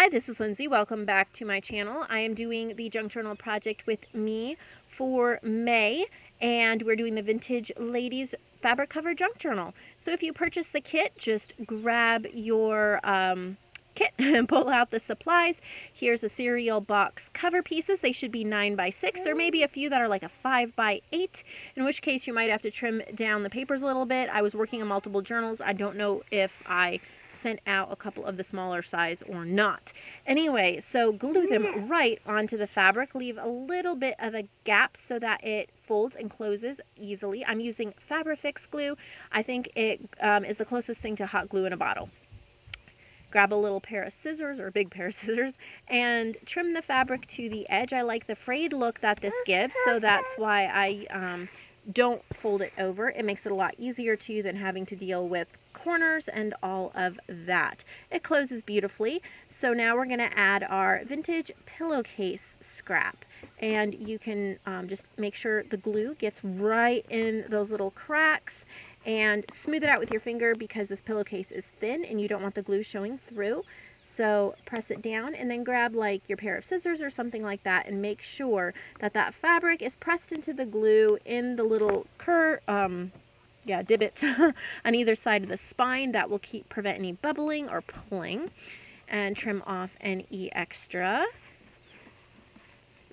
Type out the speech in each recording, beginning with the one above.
Hi, this is Lindsay. Welcome back to my channel. I am doing the junk journal project with me for May, and we're doing the Vintage Ladies fabric cover junk journal. So if you purchase the kit, just grab your kit and pull out the supplies. Here's a cereal box cover pieces. They should be 9 by 6, or maybe a few that are like a 5 by 8, in which case you might have to trim down the papers a little bit. I was working on multiple journals. I don't know if I sent out a couple of the smaller size or not. Anyway, so glue them right onto the fabric. Leave a little bit of a gap so that it folds and closes easily. I'm using Fabrifix glue. I think it is the closest thing to hot glue in a bottle. Grab a little pair of scissors, or a big pair of scissors, and trim the fabric to the edge. I like the frayed look that this gives, so that's why I don't fold it over. It makes it a lot easier too than having to deal with corners and all of that. It closes beautifully. So now we're going to add our vintage pillowcase scrap, and you can just make sure the glue gets right in those little cracks and smooth it out with your finger because this pillowcase is thin and you don't want the glue showing through. So press it down and then grab like your pair of scissors or something like that and make sure that that fabric is pressed into the glue in the little divots on either side of the spine. That will prevent any bubbling or pulling. And trim off any extra.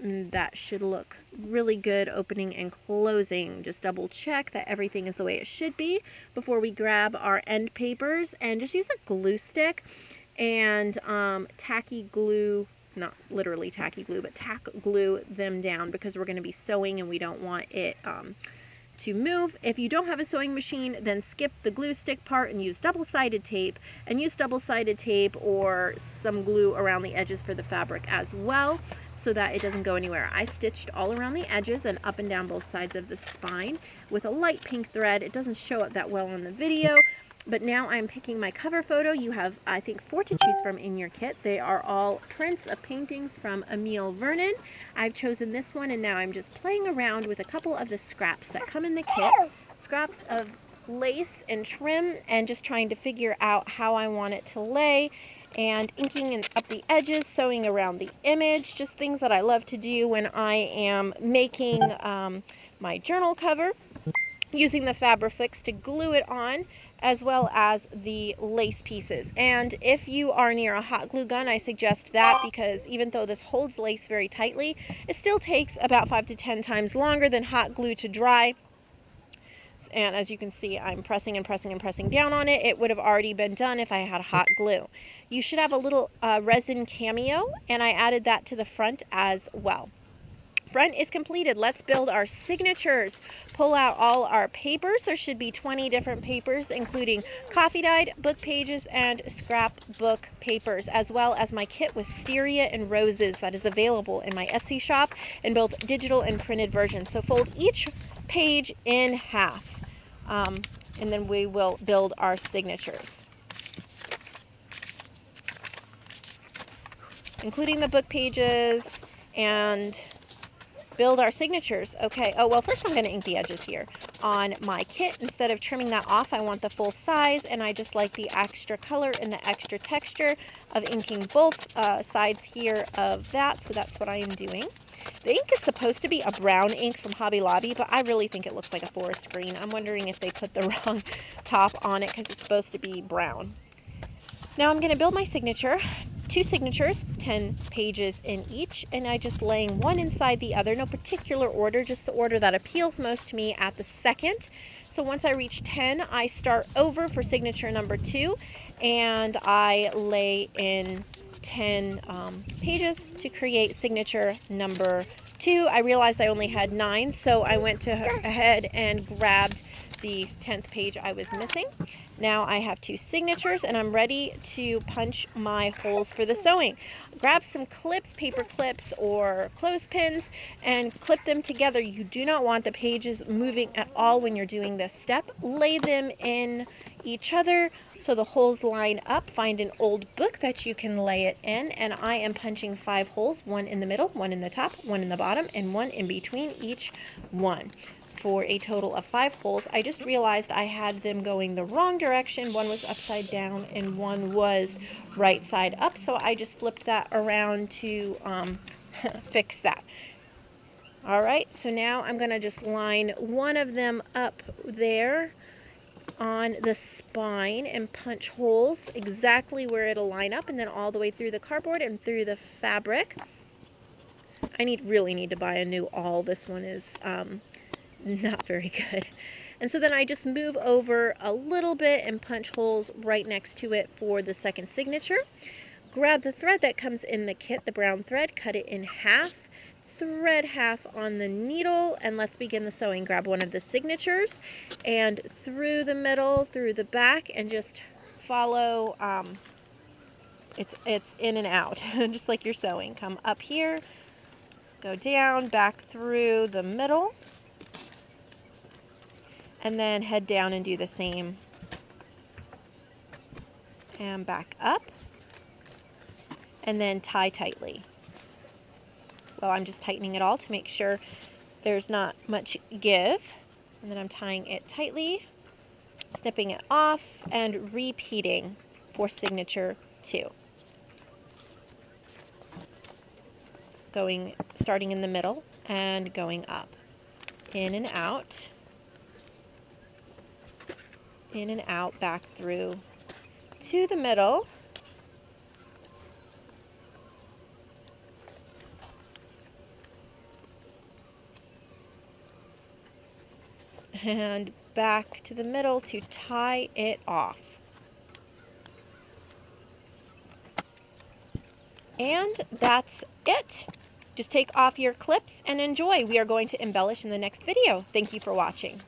That should look really good opening and closing. Just double check that everything is the way it should be before we grab our end papers, and just use a glue stick and tacky glue, not literally tacky glue, but tack glue them down because we're going to be sewing and we don't want it to move. If you don't have a sewing machine, then skip the glue stick part and use double-sided tape, and use double-sided tape or some glue around the edges for the fabric as well, so that it doesn't go anywhere. I stitched all around the edges and up and down both sides of the spine with a light pink thread. It doesn't show up that well in the video, but now I'm picking my cover photo. You have, I think, 4 to choose from in your kit. They are all prints of paintings from Emile Vernon. I've chosen this one, and now I'm just playing around with a couple of the scraps that come in the kit. Scraps of lace and trim, and just trying to figure out how I want it to lay, and inking up the edges, sewing around the image, just things that I love to do when I am making my journal cover, using the Fabrifix to glue it on, as well as the lace pieces. And if you are near a hot glue gun, I suggest that, because even though this holds lace very tightly, it still takes about 5 to 10 times longer than hot glue to dry. And as you can see, I'm pressing and pressing and pressing down on it. It would have already been done if I had hot glue. You should have a little resin cameo, and I added that to the front as well. Front is completed. Let's build our signatures. Pull out all our papers. There should be 20 different papers, including coffee dyed, book pages, and scrapbook papers, as well as my kit wisteria and roses that is available in my Etsy shop in both digital and printed versions. So fold each page in half. And then we will build our signatures, including the book pages, and build our signatures. Okay, oh well, first I'm going to ink the edges here. On my kit, instead of trimming that off, I want the full size, and I just like the extra color and the extra texture of inking both sides here of that, so that's what I am doing. The ink is supposed to be a brown ink from Hobby Lobby, but I really think it looks like a forest green. I'm wondering if they put the wrong top on it because it's supposed to be brown. Now I'm going to build my signature. 2 signatures, 10 pages in each, and I just laying one inside the other. No particular order, just the order that appeals most to me at the second. So once I reach 10, I start over for signature number 2, and I lay in 10 pages to create signature number 2. I realized I only had 9, so I went ahead and grabbed the 10th page I was missing. Now I have 2 signatures, and I'm ready to punch my holes for the sewing. Grab some clips, paper clips or clothespins, and clip them together. You do not want the pages moving at all when you're doing this step. Lay them in each other so the holes line up. Find an old book that you can lay it in, and I am punching 5 holes, 1 in the middle, 1 in the top, 1 in the bottom, and 1 in between each one, for a total of 5 holes. I just realized I had them going the wrong direction. One was upside down and one was right side up, so I just flipped that around to fix that. Alright, so now I'm going to just line one of them up there on the spine and punch holes exactly where it'll line up, and then all the way through the cardboard and through the fabric. I really need to buy a new awl. This one is not very good. And so then I just move over a little bit and punch holes right next to it for the second signature. Grab the thread that comes in the kit, the brown thread, cut it in half, thread half on the needle, and let's begin the sewing. Grab one of the signatures and through the middle, through the back, and just follow, it's in and out, just like you're sewing. Come up here, go down, back through the middle, and then head down and do the same. And back up, and then tie tightly. Well, I'm just tightening it all to make sure there's not much give. And then I'm tying it tightly, snipping it off, and repeating for signature 2. Starting in the middle and going up. In and out, back through to the middle. And back to the middle to tie it off. And that's it. Just take off your clips and enjoy. We are going to embellish in the next video. Thank you for watching.